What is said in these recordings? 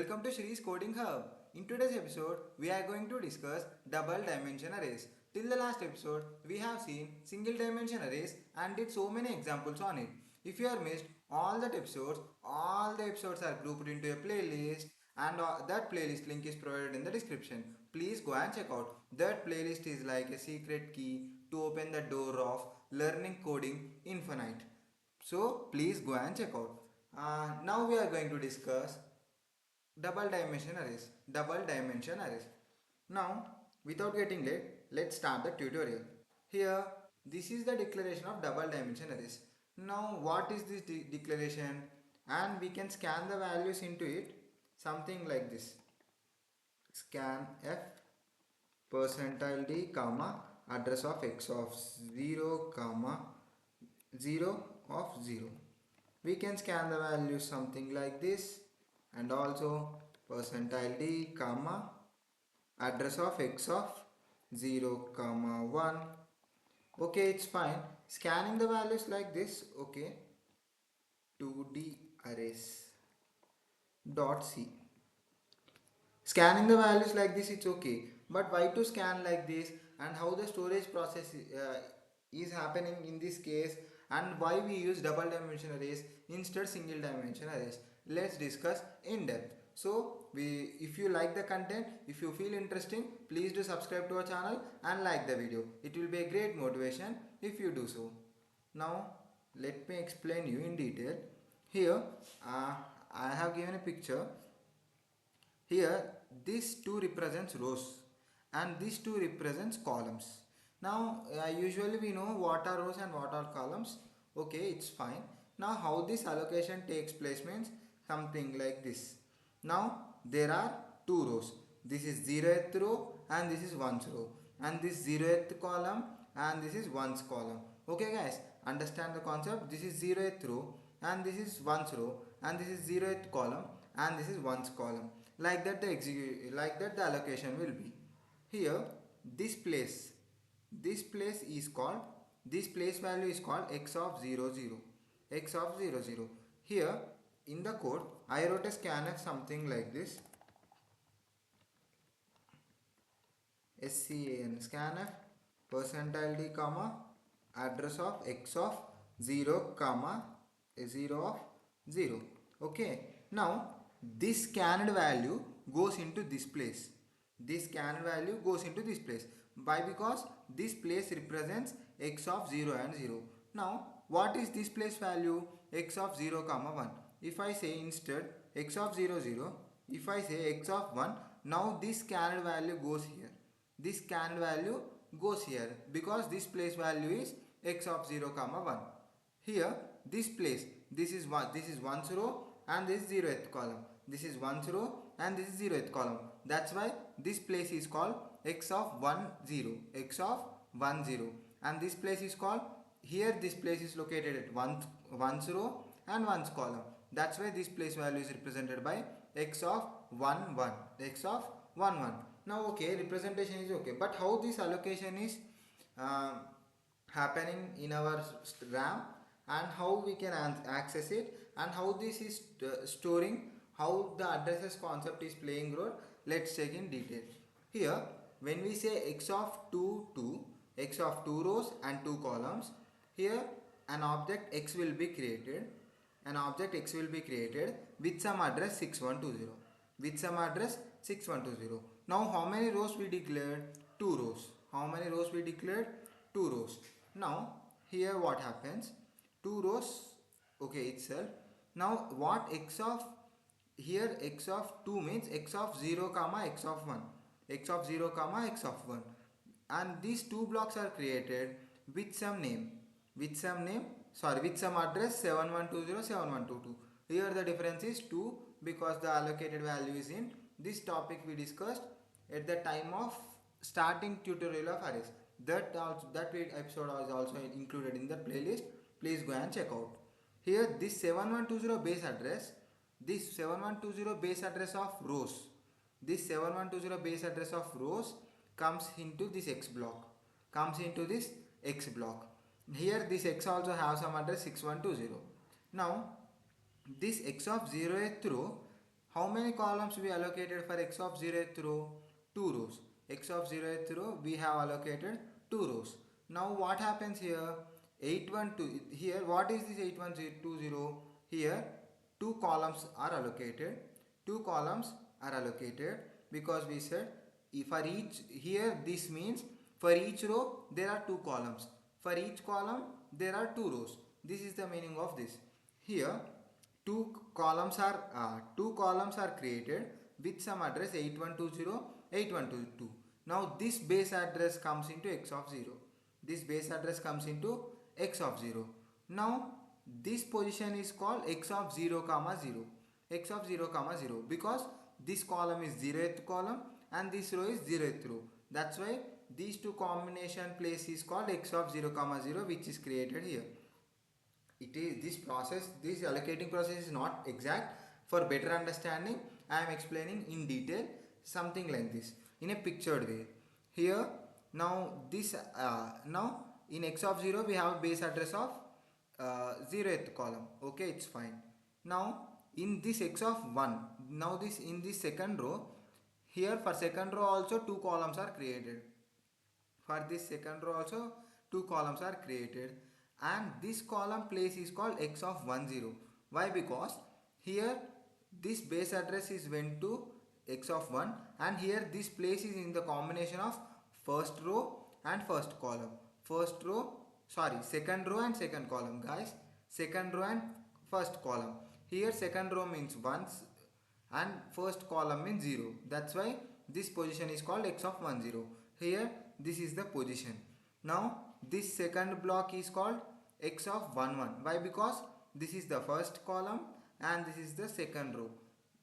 Welcome to Shree's Coding Hub. In today's episode, we are going to discuss double dimension arrays. Till the last episode, we have seen single dimension arrays and did so many examples on it. If you have missed all the episodes are grouped into a playlist and that playlist link is provided in the description. Please go and check out. That playlist is like a secret key to open the door of learning coding infinite. So please go and check out. Now we are going to discuss double dimension arrays. Now without getting late, let's start the tutorial. Here, this is the declaration of double dimension arrays. Now what is this declaration? And we can scan the values into it, something like this: scan f percentile d comma address of x of 0 comma 0 of 0. We can scan the values something like this, and also percentile d comma address of x of 0 comma 1. Okay, it's fine scanning the values like this. Okay, 2d arrays dot c. Scanning the values like this, it's okay, but why to scan like this, and how the storage process is happening in this case, and why we use double dimension arrays instead single dimension arrays? Let's discuss in depth. So if you like the content, if you feel interesting, please do subscribe to our channel and like the video. It will be a great motivation if you do so. Now let me explain you in detail. Here I have given a picture. Here this 2 represents rows and this 2 represents columns. Now usually we know what are rows and what are columns. Okay, it's fine. Now how this allocation takes place means something like this. Now there are 2 rows. This is 0th row and this is 1st row, and this 0th column and this is 1st column. Okay guys, understand the concept. This is 0th row and this is 1st row, and this is 0th column and this is 1st column. Like that the allocation will be. Here this place is called, this place value is called x of 0 0, x of 0 0. Here in the code I wrote a scanf something like this: scanf percentile d comma address of x of 0 comma 0 of 0. Okay, now this scanned value goes into this place. This scanned value goes into this place. Why? Because this place represents x of 0 and 0. Now what is this place value? X of 0 comma 1. If I say instead x of 0 0, if I say x of 1, now this scanned value goes here. This scanned value goes here because this place value is x of 0 comma 1. Here this place, this is 1st row and this is 0th column. This is 1st row and this is 0th column. That's why this place is called x of 1 0, x of 1 0. And this place is called, here this place is located at 1st row and 1st column. That's why this place value is represented by x of 1 1, x of 1 1. Now okay, representation is okay, but how this allocation is uh, happening in our RAM, and how we can access it, and how this is storing, how the addresses concept is playing role, let's check in detail. Here when we say x of 2 2, x of 2 rows and 2 columns, here an object x will be created, an object x will be created with some address 6120, with some address 6120. Now how many rows we declared? 2 rows. How many rows we declared? 2 rows. Now here what happens? 2 rows, okay, itself. Now what x of, here x of 2 means x of 0 comma x of 1, x of 0 comma x of 1, and these two blocks are created with some name, with some name, sorry, with some address 7120 7122. Here the difference is 2 because the allocated value is in this topic we discussed at the time of starting tutorial of arrays. That episode is also included in the playlist. Please go and check out. Here this 7120 base address, this 7120 base address of rows, this 7120 base address of rows comes into this x block, comes into this x block. Here this x also has some address 6120. Now this x of 0th row How many columns we allocated for x of 0th row? 2 rows. X of 0th row we have allocated 2 rows. Now what happens here? 812 here, what is this 8120? Here two columns are allocated. Two columns are allocated because we said for each, here this means for each row there are two columns. For each column there are two rows. This is the meaning of this. Here two columns are created with some address 8120 8122. Now this base address comes into x of 0. This base address comes into x of 0. Now this position is called x of 0 comma 0. X of 0 comma 0 because this column is 0th column and this row is 0th row. That's why these two combination place is called x of 0 comma 0, which is created here. It is this process, this allocating process is not exact. For better understanding I am explaining in detail something like this in a pictured way. Here now this now in x of 0 we have base address of 0th column. Okay, it's fine. Now in this x of 1, now this in this second row, here for second row also two columns are created. For this second row also two columns are created and this column place is called x of 10. Why? Because here this base address is went to x of 1 and here this place is in the combination of first row and first column. First row, sorry, second row and second column, guys. Second row and first column. Here second row means once and first column means 0. That's why this position is called x of 10. Here this is the position. Now this second block is called x of 11. Why? Because this is the first column and this is the second row.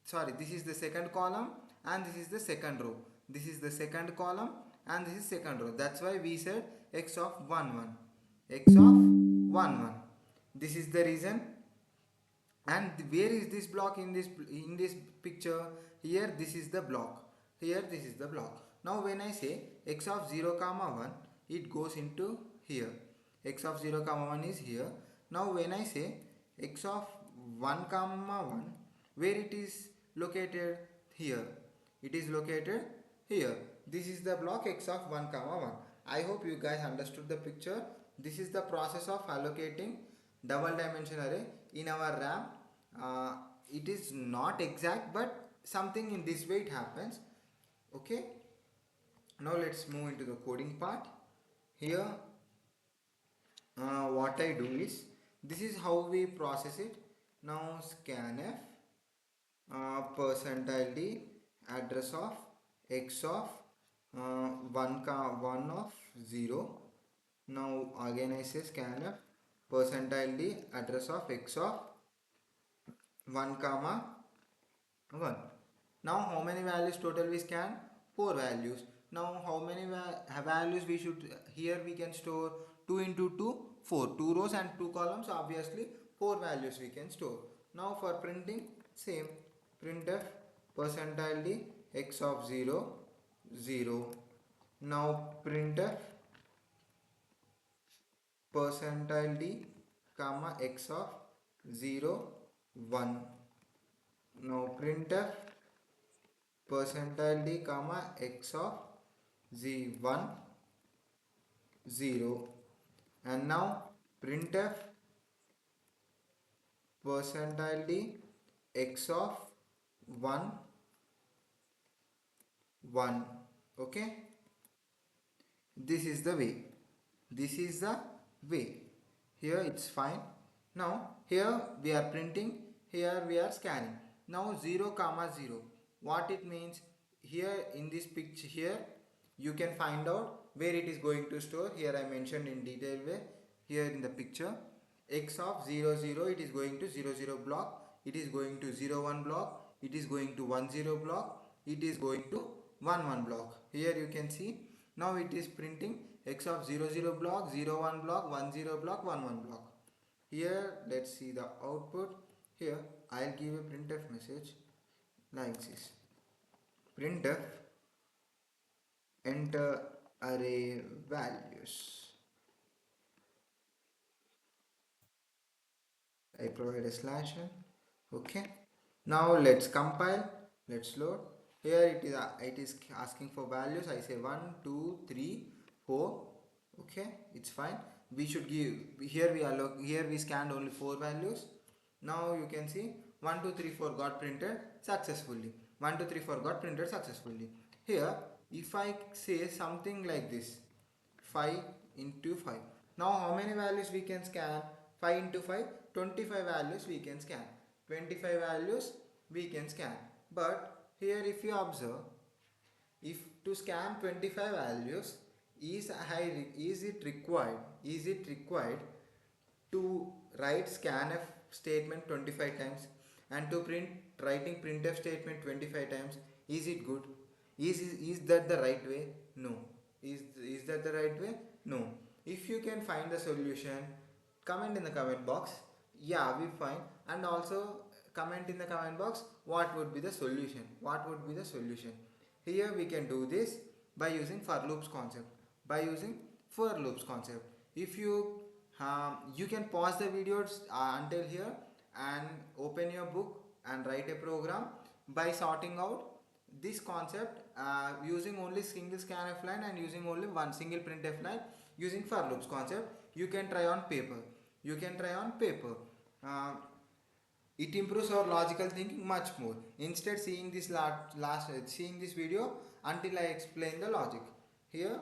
Sorry, this is the second column and this is the second row. This is the second column and this is second row. That's why we said x of 11. X of 11. This is the reason. And where is this block in this picture? Here this is the block. Here this is the block. Now when I say x of 0 comma 1, it goes into here. X of 0 comma 1 is here. Now when I say x of 1 comma 1, where it is located? Here it is located here. This is the block x of 1 comma 1. I hope you guys understood the picture. This is the process of allocating double dimension array in our RAM. It is not exact, but something in this way it happens. Okay, now let's move into the coding part. Here what I do is, this is how we process it. Now scanf percentile d address of x of 1 of 0. Now again I say scanf percentile d address of x of 1 comma 1. Now how many values total we scan? 4 values. Now how many values we should, here we can store 2 into 2, 4. 2 rows and 2 columns, obviously 4 values we can store. Now for printing, same, printf percentile d x of 0 0. Now printf percentile d comma x of 0 1. Now printf percentile d comma x of z1 0. And now printf percentile d x of 1 1. Okay, this is the way. This is the way. Here it's fine. Now here we are printing, here we are scanning. Now 0 comma 0, what it means? Here in this picture, here you can find out where it is going to store. Here I mentioned in detail way. Here in the picture, x of 0 0, it is going to 0 0 block, it is going to 0 1 block, it is going to 1 0 block, it is going to 1 1 block. Here you can see, now it is printing x of 0 0 block, 0 1 block, 1 0 block, 1 1 block. Here let's see the output. Here I'll give a printf message like this: printf enter array values. I provide a slash n. Okay, Now let's compile. Let's load. Here it is asking for values. I say 1 2 3 4. Okay, it's fine. We should give here we are here we scanned only 4 values. Now you can see 1 2 3 4 got printed successfully. 1 2 3 4 got printed successfully. Here if I say something like this, 5 into 5. Now how many values we can scan? 5 into 5, 25 values we can scan. 25 values we can scan. But here if you observe, if to scan 25 values, is it required to write scanf statement 25 times and to writing printf statement 25 times? Is it good? Is that the right way? No. Is that the right way? No. If you can find the solution, comment in the comment box. Yeah, we find. And also comment in the comment box what would be the solution. What would be the solution? Here we can do this by using for loops concept. By using for loops concept. If you you can pause the videos until here and open your book and write a program by sorting out this concept using only single scanf line and using only one single printf line using for loops concept. You can try on paper. You can try on paper. Uh, it improves our logical thinking much more. Instead seeing this seeing this video until I explain the logic. Here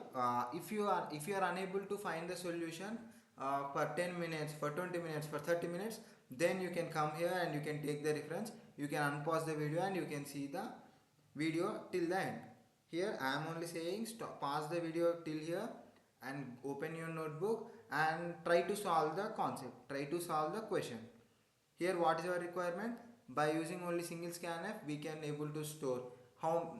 if you are unable to find the solution for 10 minutes, for 20 minutes, for 30 minutes, then you can come here and you can take the reference. You can unpause the video and you can see the video till the end. Here I am only saying stop, pause the video till here and open your notebook and try to solve the concept, try to solve the question. Here what is our requirement? By using only single scanf we can able to store how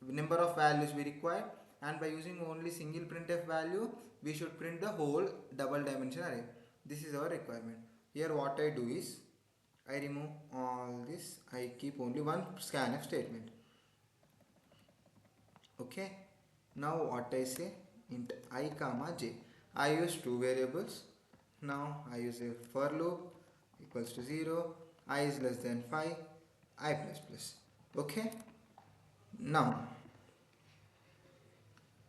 number of values we require, and by using only single printf value we should print the whole double dimension array. This is our requirement. Here what I do is I remove all this. I keep only one scanf statement. Okay. Now what I say, int I comma j. I use two variables. Now I use a for loop equals to 0, I is less than 5, I plus plus. Okay. Now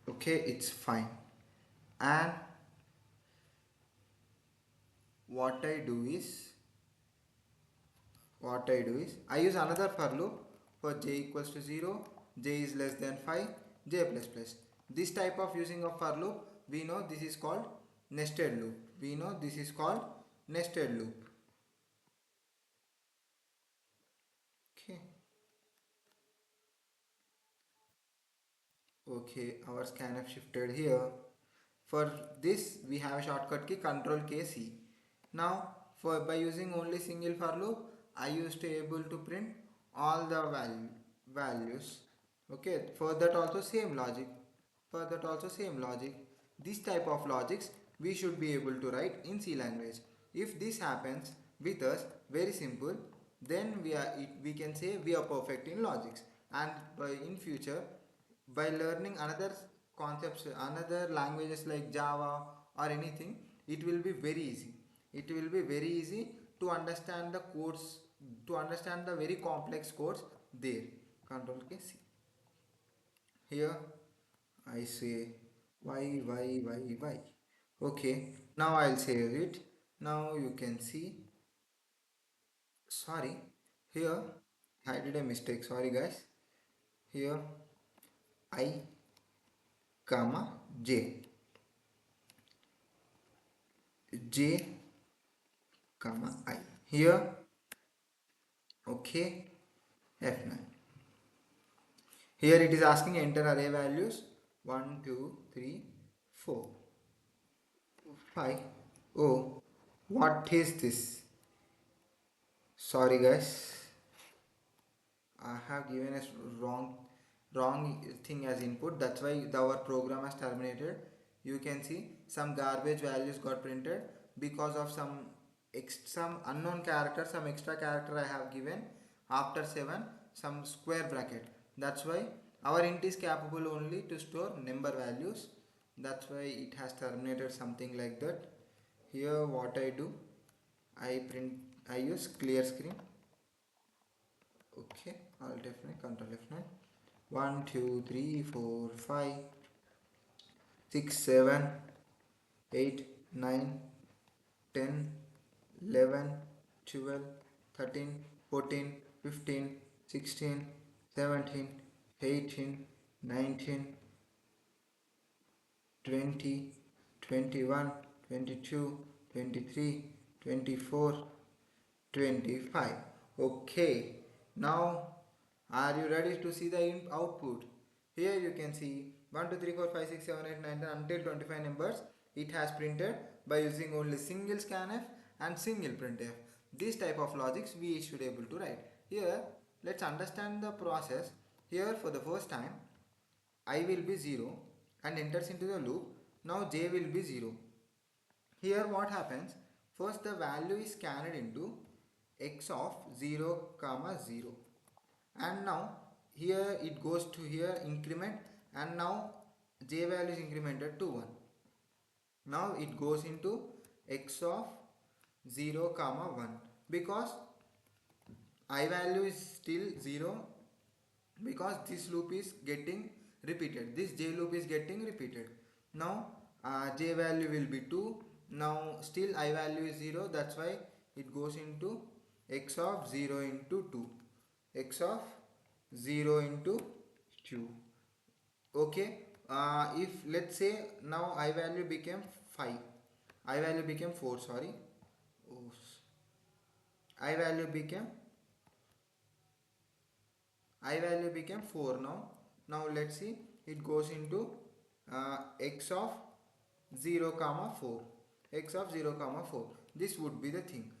okay, it's fine. And what I do is I use another for loop for j equals to 0, j is less than 5, j plus plus. This type of using of for loop, we know this is called nested loop. We know this is called nested loop. Okay. Okay, our scanf shifted here. For this, we have a shortcut key Control K C. Now, for by using only single for loop, I used to able to print all the values. Okay, for that also same logic. For that also same logic. This type of logics we should be able to write in C language. If this happens with us, very simple, then we can say we are perfect in logics. And by in future, by learning another concepts, another languages like java or anything, it will be very easy. It will be very easy to understand the codes, to understand the very complex codes there. Control K C. Here I say y. Okay, now I'll save it. Now you can see, sorry, here I did a mistake, sorry guys. Here I comma j comma I. Here, okay, F9. Here it is asking enter array values 1, 2, 3, 4, 5. Oh, what is this? Sorry guys, I have given a wrong thing as input. That's why our program has terminated. You can see some garbage values got printed because of some unknown character, some extra character I have given after 7, some square bracket. That's why our int is capable only to store number values. That's why it has terminated something like that. Here what I do, I use clear screen. Okay, Alt F9, Control F9. 1 2 3 4 5 6 7 8 9 10 11 12 13 14 15 16 17 18 19 20 21 22 23 24 25. Okay, now are you ready to see the output? Here you can see 1 2 3 4 5 6 7 8 9 10 until 25 numbers it has printed by using only single scanf and single printf. This type of logics we should able to write. Here let's understand the process. Here for the first time I will be 0 and enters into the loop. Now j will be 0. Here what happens? First the value is scanned into x of 0 comma 0, and now here it goes to here increment, and now j value is incremented to 1. Now it goes into x of 0 comma 1 because I value is still 0, because this loop is getting repeated, this j loop is getting repeated. Now j value will be 2. Now still I value is 0, that's why it goes into x of 0 into 2, x of 0 into 2. Okay, if let's say now I value became 5, I value became 4, sorry. Oh, I value became I value became 4 now. Now let's see, it goes into x of 0 comma 4, x of 0 comma 4. This would be the thing.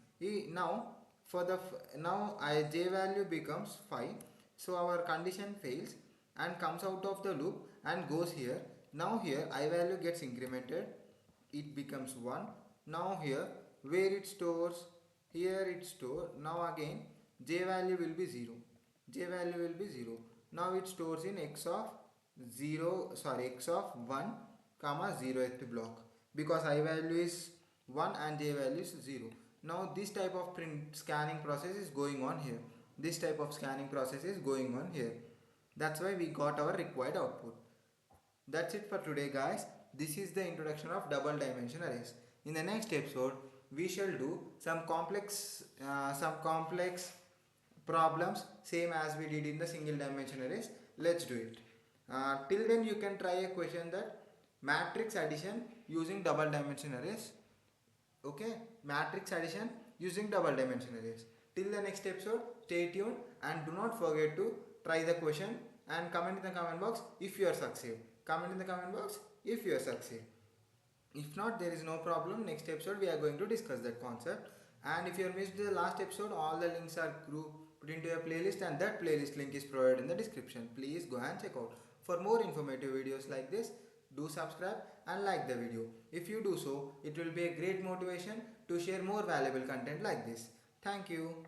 Now for the now j value becomes 5, so our condition fails and comes out of the loop and goes here. Now here I value gets incremented, it becomes 1. Now here where it stores, here it store. Now again j value will be 0, j value will be 0. Now it stores in x of 0, sorry, x of 1 comma 0th block, because I value is 1 and j value is 0. Now this type of print scanning process is going on here, this type of scanning process is going on here. That's why we got our required output. That's it for today, guys. This is the introduction of double dimension arrays. In the next episode we shall do some complex problems same as we did in the single dimension arrays. Let's do it. Till then you can try a question that matrix addition using double dimension arrays. Okay, matrix addition using double dimension arrays. Till the next episode, stay tuned and do not forget to try the question and comment in the comment box if you are succeed. Comment in the comment box if you are succeed. If not, there is no problem. Next episode we are going to discuss that concept. And if you have missed the last episode, all the links are put into a playlist, and that playlist link is provided in the description. Please go and check out. For more informative videos like this, do subscribe and like the video. If you do so, it will be a great motivation to share more valuable content like this. Thank you.